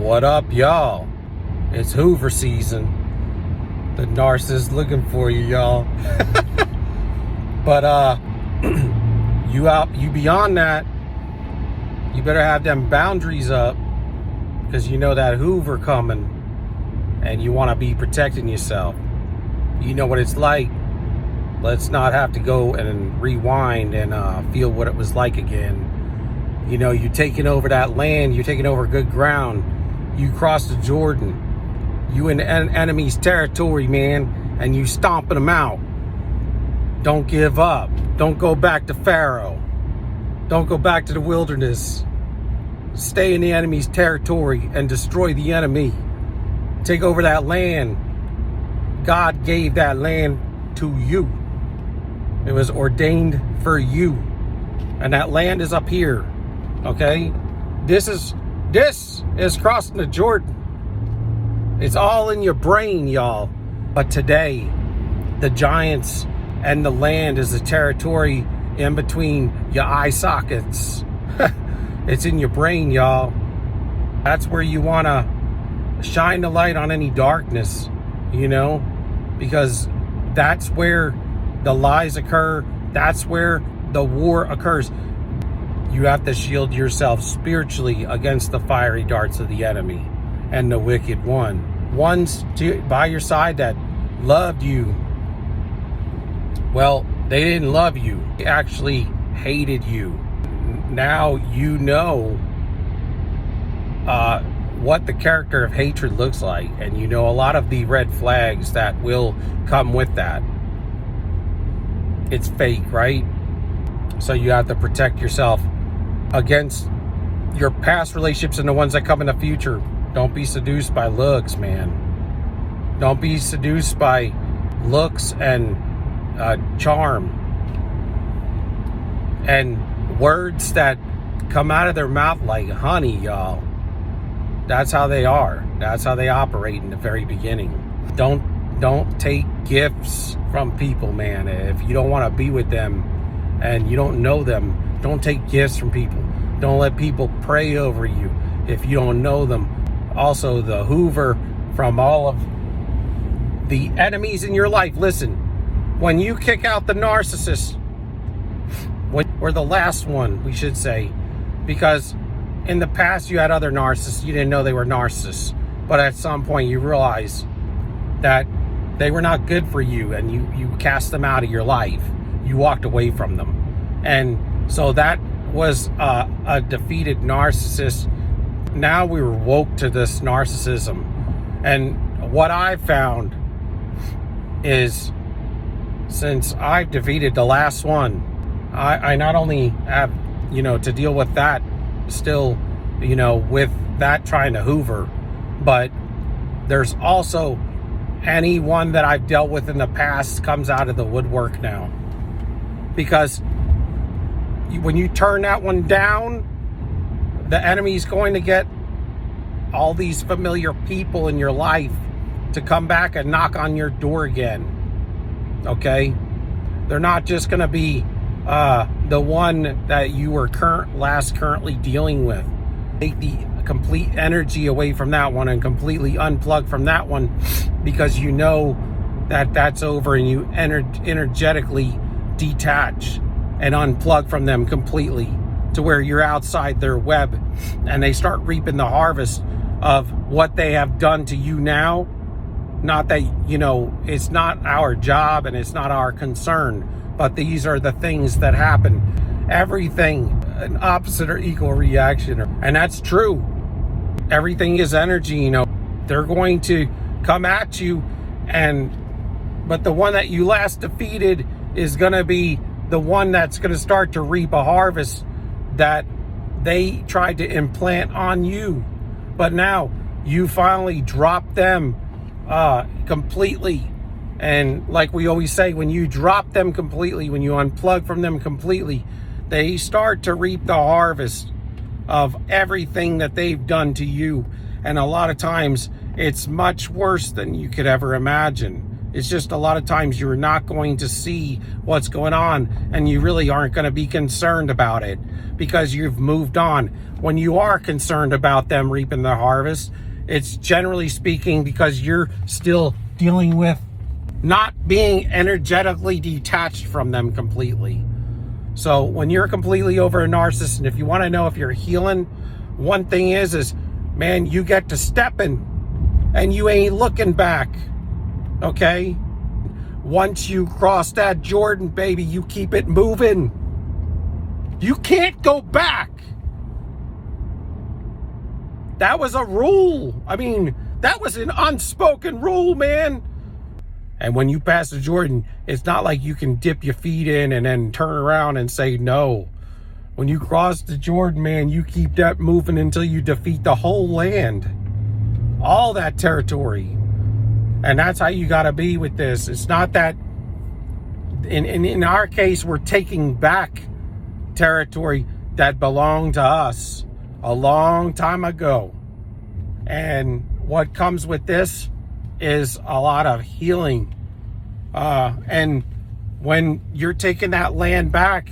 What up, y'all? It's Hoover season. The narcissist looking for you, y'all. But you beyond that, you better have them boundaries up, because you know that Hoover coming, and you want to be protecting yourself. You know what it's like. Let's not have to go and rewind and feel what it was like again. You know, you're taking over that land, you're taking over good ground. You cross the Jordan, you in the enemy's territory, man, and you stomping them out. Don't give up. Don't go back to Pharaoh. Don't go back to the wilderness. Stay in the enemy's territory and destroy the enemy. Take over that land. God gave that land to you. It was ordained for you. And that land is up here. Okay? This is crossing the Jordan. It's all in your brain, y'all. But today, the giants and the land is the territory in between your eye sockets. It's in your brain, y'all. That's where you want to shine the light on any darkness, you know, because that's where the lies occur. That's where the war occurs. You have to shield yourself spiritually against the fiery darts of the enemy and the wicked one. Ones by your side that loved you, well, they didn't love you. They actually hated you. Now you know what the character of hatred looks like, and you know a lot of the red flags that will come with that. It's fake, right? So you have to protect yourself against your past relationships and the ones that come in the future. Don't be seduced by looks, man. Don't be seduced by looks and charm and words that come out of their mouth like honey, y'all. That's how they are. That's how they operate in the very beginning. Don't take gifts from people, man. If you don't want to be with them and you don't know them, don't take gifts from people. Don't let people pray over you if you don't know them. Also, the Hoover from all of the enemies in your life. Listen, when you kick out the narcissist, or the last one, we should say, because in the past you had other narcissists, you didn't know they were narcissists, but at some point you realized that they were not good for you, and you cast them out of your life. You walked away from them, and so that was a defeated narcissist. Now we were woke to this narcissism, and what I found is, since I've defeated the last one, I not only have, you know, to deal with that still, you know, with that trying to Hoover, but there's also anyone that I've dealt with in the past comes out of the woodwork now. Because when you turn that one down, the enemy's going to get all these familiar people in your life to come back and knock on your door again. Okay? They're not just going to be the one that you were currently dealing with. Take the complete energy away from that one and completely unplug from that one, because you know that that's over, and you energetically detach and unplug from them completely, to where you're outside their web and they start reaping the harvest of what they have done to you now. Not that, you know, it's not our job and it's not our concern, but these are the things that happen. Everything, an opposite or equal reaction. And that's true. Everything is energy, you know. They're going to come at you, but the one that you last defeated is going to be the one that's going to start to reap a harvest that they tried to implant on you. But now you finally drop them completely. And like we always say, when you drop them completely, when you unplug from them completely, they start to reap the harvest of everything that they've done to you. And a lot of times it's much worse than you could ever imagine. It's just a lot of times you're not going to see what's going on, and you really aren't going to be concerned about it because you've moved on. When you are concerned about them reaping their harvest, it's generally speaking because you're still dealing with not being energetically detached from them completely. So when you're completely over a narcissist, and if you want to know if you're healing, one thing is man, you get to stepping and you ain't looking back. Okay? Once you cross that Jordan, baby, you keep it moving. You can't go back. That was a rule. I mean, that was an unspoken rule, man. And when you pass the Jordan, it's not like you can dip your feet in and then turn around and say no. When you cross the Jordan, man, you keep that moving until you defeat the whole land. All that territory. And that's how you got to be with this. It's not that, in our case, we're taking back territory that belonged to us a long time ago. And what comes with this is a lot of healing. And when you're taking that land back,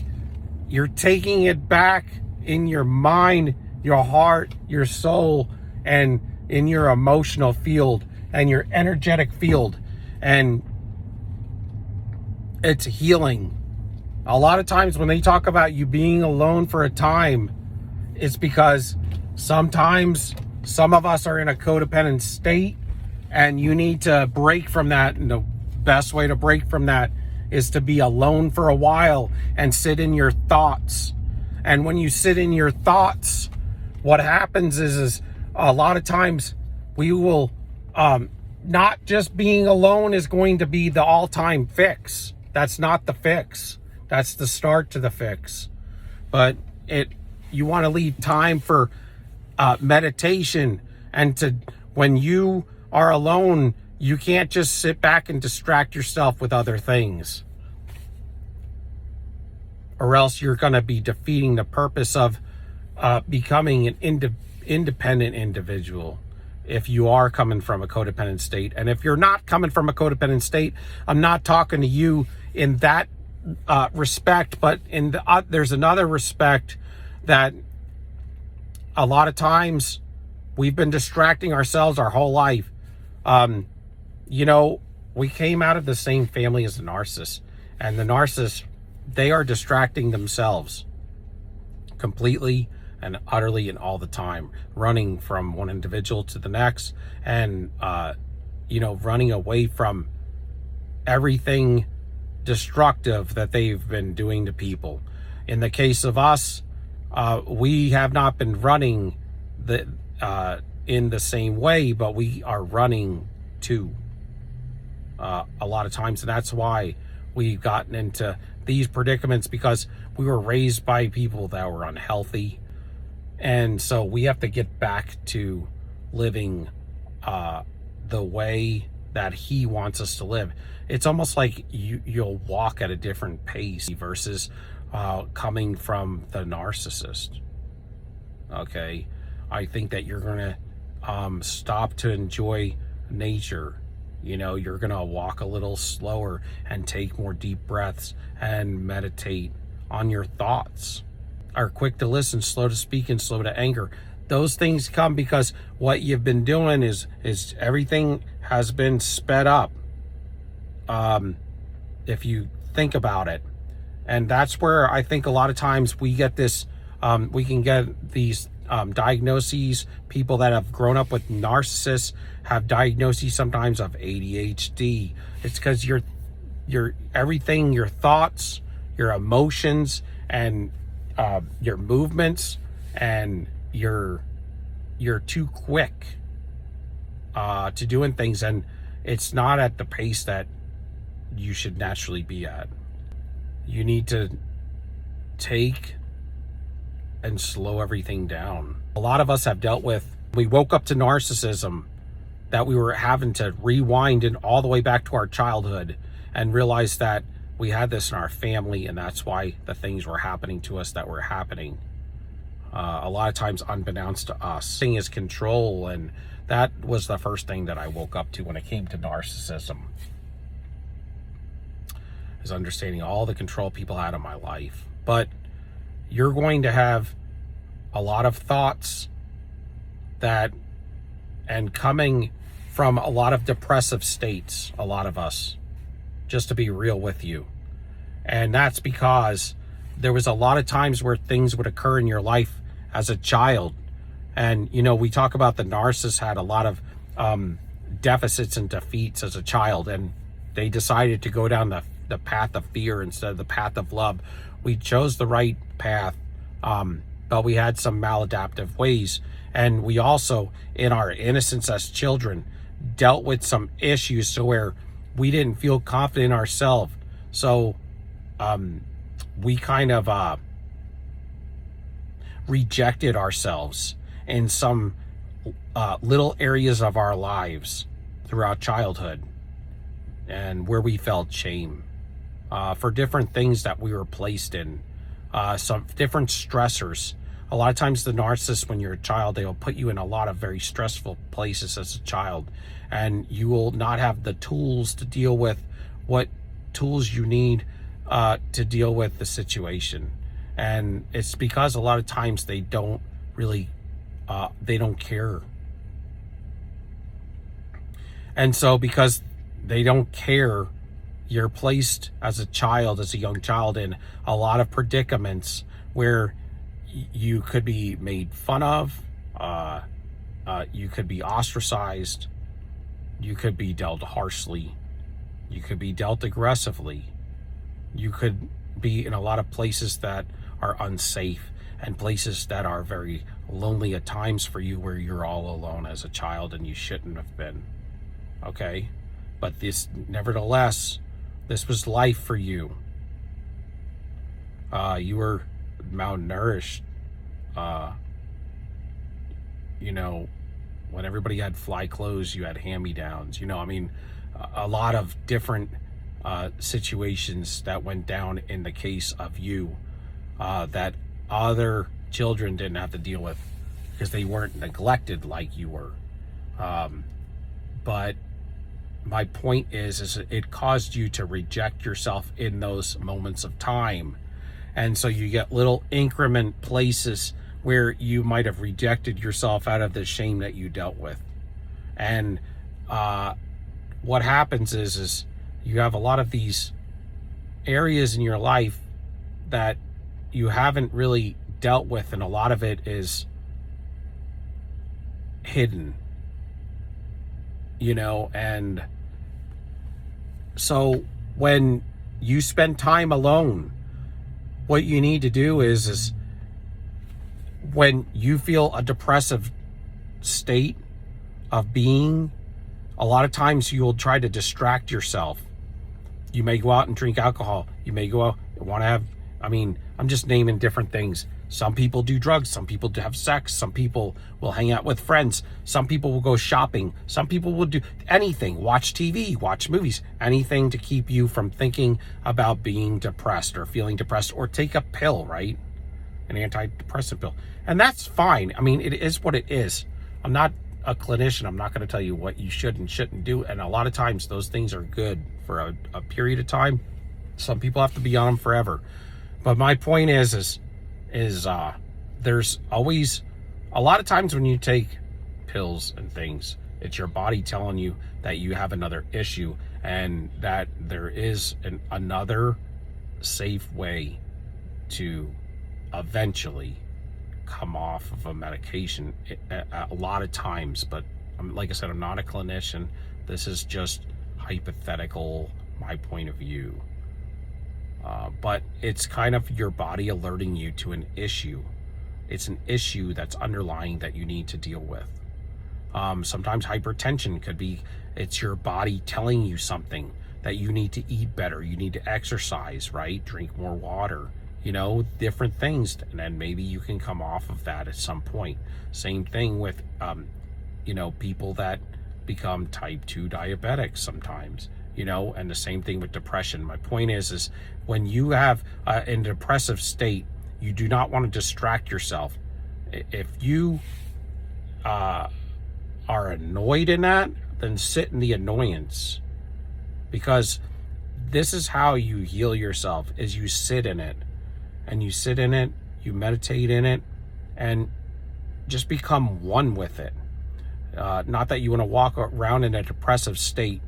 you're taking it back in your mind, your heart, your soul, and in your emotional field and your energetic field. And it's healing. A lot of times when they talk about you being alone for a time, it's because sometimes some of us are in a codependent state and you need to break from that. And the best way to break from that is to be alone for a while and sit in your thoughts. And when you sit in your thoughts, what happens is a lot of times we will, not just being alone is going to be the all-time fix. That's not the fix. That's the start to the fix. But you want to leave time for meditation, and when you are alone, you can't just sit back and distract yourself with other things, or else you're going to be defeating the purpose of becoming an independent individual if you are coming from a codependent state. And if you're not coming from a codependent state, I'm not talking to you in that respect, but in there's another respect that a lot of times we've been distracting ourselves our whole life. We came out of the same family as the narcissist, and the narcissists, they are distracting themselves completely and utterly and all the time, running from one individual to the next, and running away from everything destructive that they've been doing to people. In the case of us, we have not been running in the same way, but we are running too a lot of times. And that's why we've gotten into these predicaments, because we were raised by people that were unhealthy. And so we have to get back to living the way that he wants us to live. It's almost like you'll walk at a different pace versus coming from the narcissist. Okay, I think that you're gonna stop to enjoy nature. You're gonna walk a little slower and take more deep breaths and meditate on your thoughts. Are quick to listen, slow to speak, and slow to anger. Those things come because what you've been doing is everything has been sped up. If you think about it. And that's where I think a lot of times we get this, we can get these diagnoses. People that have grown up with narcissists have diagnoses sometimes of ADHD. It's because your everything, your thoughts, your emotions, and your movements, and you're too quick to doing things, and it's not at the pace that you should naturally be at. You need to take and slow everything down. A lot of us have dealt with, we woke up to narcissism, that we were having to rewind and all the way back to our childhood and realize that we had this in our family, and that's why the things were happening to us that were happening. A lot of times unbeknownst to us. Thing is control, and that was the first thing that I woke up to when it came to narcissism. is understanding all the control people had on my life. But you're going to have a lot of thoughts that, and coming from a lot of depressive states, a lot of us, just to be real with you. And that's because there was a lot of times where things would occur in your life as a child. And, you know, we talk about the narcissist had a lot of deficits and defeats as a child, and they decided to go down the path of fear instead of the path of love. We chose the right path, but we had some maladaptive ways. And we also, in our innocence as children, dealt with some issues to where we didn't feel confident in ourselves. So we kind of rejected ourselves in some little areas of our lives throughout childhood, and where we felt shame for different things that we were placed in, some different stressors. A lot of times the narcissist, when you're a child, they will put you in a lot of very stressful places as a child, and you will not have the tools to deal with what tools you need to deal with the situation. And it's because a lot of times they don't really, they don't care. And so because they don't care, you're placed as a child, as a young child, in a lot of predicaments where you could be made fun of, you could be ostracized, you could be dealt harshly, you could be dealt aggressively, you could be in a lot of places that are unsafe, and places that are very lonely at times for you, where you're all alone as a child and you shouldn't have been. Okay? But this, nevertheless, this was life for you. You were malnourished. You know, when everybody had fly clothes, you had hand-me-downs. You know, I mean, a lot of different situations that went down in the case of you that other children didn't have to deal with because they weren't neglected like you were. But my point is it caused you to reject yourself in those moments of time. And so you get little increment places where you might have rejected yourself out of the shame that you dealt with. And what happens is you have a lot of these areas in your life that you haven't really dealt with, and a lot of it is hidden, you know. And so when you spend time alone, what you need to do is when you feel a depressive state of being, a lot of times you'll try to distract yourself. You may go out and drink alcohol. You may go out and want to have, I mean, I'm just naming different things. Some people do drugs. Some people do have sex. Some people will hang out with friends. Some people will go shopping. Some people will do anything, watch TV, watch movies, anything to keep you from thinking about being depressed or feeling depressed, or take a pill, right? An antidepressant pill. And that's fine. I mean, it is what it is. I'm not a clinician. I'm not going to tell you what you should and shouldn't do. And a lot of times those things are good for a period of time. Some people have to be on them forever. But my point is there's always a lot of times when you take pills and things, it's your body telling you that you have another issue, and that there is another safe way to eventually come off of a medication a lot of times. But like I said, I'm not a clinician. This is just hypothetical, my point of view. But it's kind of your body alerting you to an issue. It's an issue that's underlying that you need to deal with. Sometimes hypertension could be, it's your body telling you something, that you need to eat better, you need to exercise, right? Drink more water, you know, different things. And then maybe you can come off of that at some point. Same thing with, you know, people that become type 2 diabetics sometimes, you know, and the same thing with depression. My point is when you have in a depressive state, you do not want to distract yourself. If you are annoyed in that, then sit in the annoyance, because this is how you heal yourself, is you sit in it. And you sit in it, you meditate in it, and just become one with it. Not that you want to walk around in a depressive state,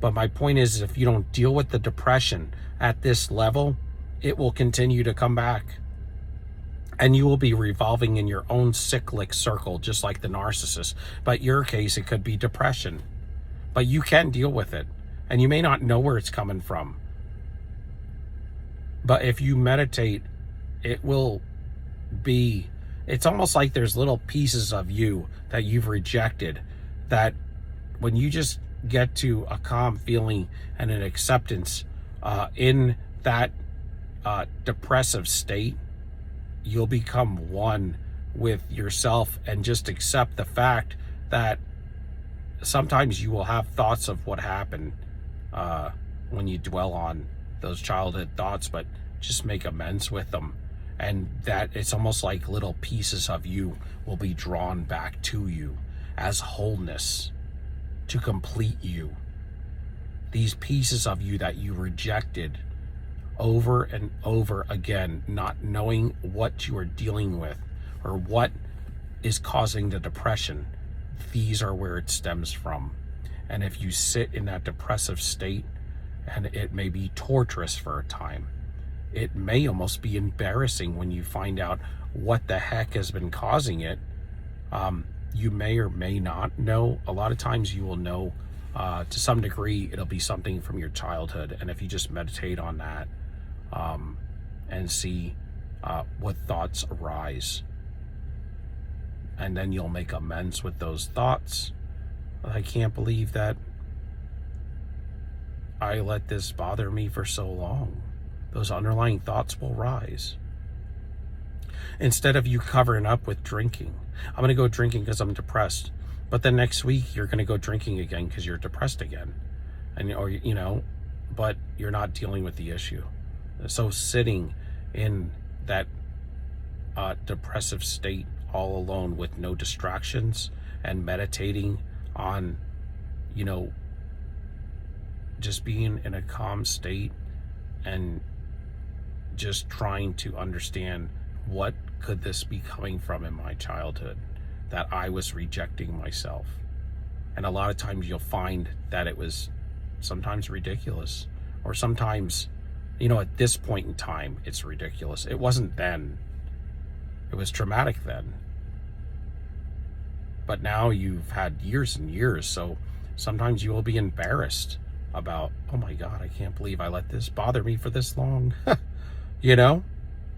but my point is, if you don't deal with the depression at this level, it will continue to come back. And you will be revolving in your own cyclic circle, just like the narcissist. But in your case, it could be depression. But you can deal with it. And you may not know where it's coming from. But if you meditate, it will be, it's almost like there's little pieces of you that you've rejected, that when you just get to a calm feeling and an acceptance in that depressive state, you'll become one with yourself and just accept the fact that sometimes you will have thoughts of what happened when you dwell on those childhood thoughts, but just make amends with them. And that it's almost like little pieces of you will be drawn back to you as wholeness to complete you. These pieces of you that you rejected over and over again, not knowing what you are dealing with or what is causing the depression, these are where it stems from. And if you sit in that depressive state, and it may be torturous for a time, it may almost be embarrassing when you find out what the heck has been causing it. You may or may not know. A lot of times you will know to some degree. It'll be something from your childhood. And if you just meditate on that and see what thoughts arise, and then you'll make amends with those thoughts. I can't believe that I let this bother me for so long. Those underlying thoughts will rise. Instead of you covering up with drinking. I'm going to go drinking because I'm depressed. But then next week, you're going to go drinking again because you're depressed again. And, or, you know, but you're not dealing with the issue. So sitting in that depressive state all alone with no distractions and meditating on, you know, just being in a calm state and just trying to understand what could this be coming from in my childhood that I was rejecting myself. And a lot of times you'll find that it was sometimes ridiculous, or sometimes, you know, at this point in time, it's ridiculous. It wasn't then. It was traumatic then. But now you've had years and years, so sometimes you will be embarrassed about, oh my God, I can't believe I let this bother me for this long, you know?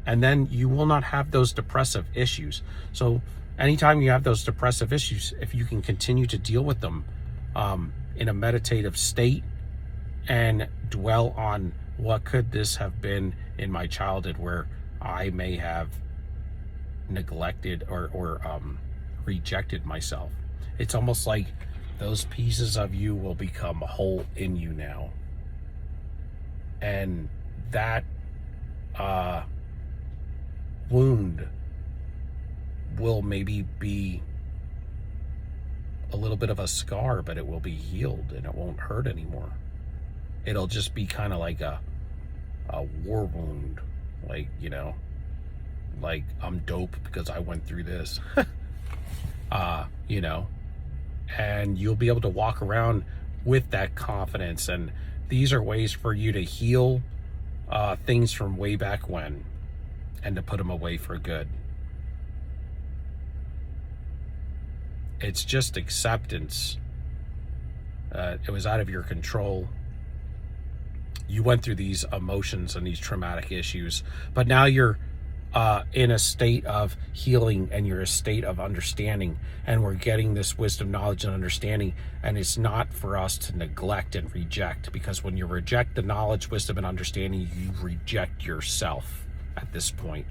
And then you will not have those depressive issues. So anytime you have those depressive issues, if you can continue to deal with them in a meditative state and dwell on what could this have been in my childhood where I may have neglected or rejected myself. It's almost like those pieces of you will become whole in you now. And that wound will maybe be a little bit of a scar, but it will be healed and it won't hurt anymore. It'll just be kind of like a war wound, like, you know, like I'm dope because I went through this, you know, and you'll be able to walk around with that confidence. And these are ways for you to heal things from way back when and to put them away for good. It's just acceptance. It was out of your control. You went through these emotions and these traumatic issues, but now you're in a state of healing and you're a state of understanding, and we're getting this wisdom, knowledge, and understanding. And it's not for us to neglect and reject, because when you reject the knowledge, wisdom, and understanding, you reject yourself at this point.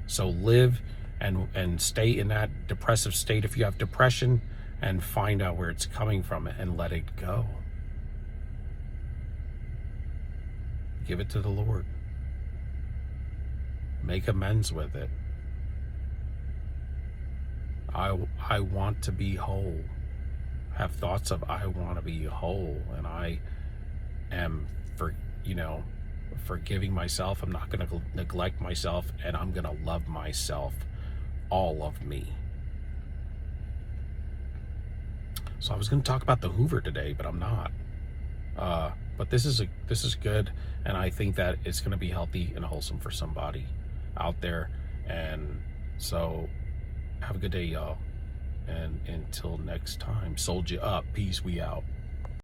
So live and stay in that depressive state if you have depression, and find out where it's coming from and let it go. Give it to the Lord. Make amends with it. I want to be whole. Have thoughts of I want to be whole, and I am forgiving myself. I'm not going to neglect myself, and I'm going to love myself, all of me. So I was going to talk about the Hoover today, but I'm not. But this is good, and I think that it's going to be healthy and wholesome for somebody out there. And so have a good day, y'all. And until next time, sold you up. Peace. We out.